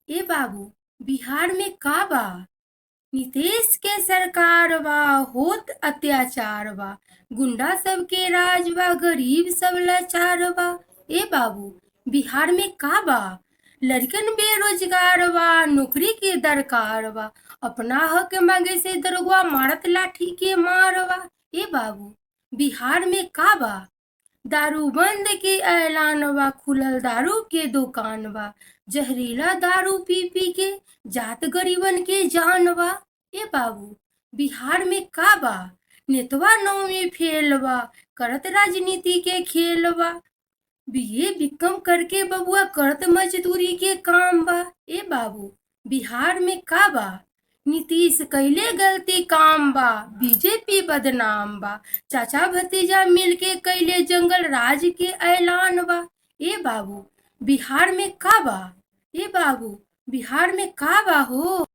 ए बाबू, बिहार में का बा? नीतीश के सरकार बा, होत अत्याचार बा। गुंडा सब के राज बा, गरीब सब लाचार बा। ए बाबू, बिहार में का बा? लड़कन बेरोजगार बा, नौकरी के दरकार बा। अपना हक मांगे से दरोगा मारत लाठी के मार बा। ए बाबू, बिहार में का बा? दारू बंद के ऐलान बा, खुलल दारू के दुकान बा। जहरीला दारू पी पी के जात गरीबन के जान बा। ए बाबू, बिहार में का बा? नेतवा नौमी फेल बा, करत राजनीति के खेल बा। बीए बीकॉम करके बबुआ करत मजदूरी के काम बा। ए बाबू, बिहार में का बा? नीतीश कैले गलती काम बा, बीजेपी बदनाम बा। चाचा भतीजा मिलके कैले जंगल राज के ऐलान बा। ए बाबू, बिहार में का बा? ए बाबू, बिहार में का बा हो?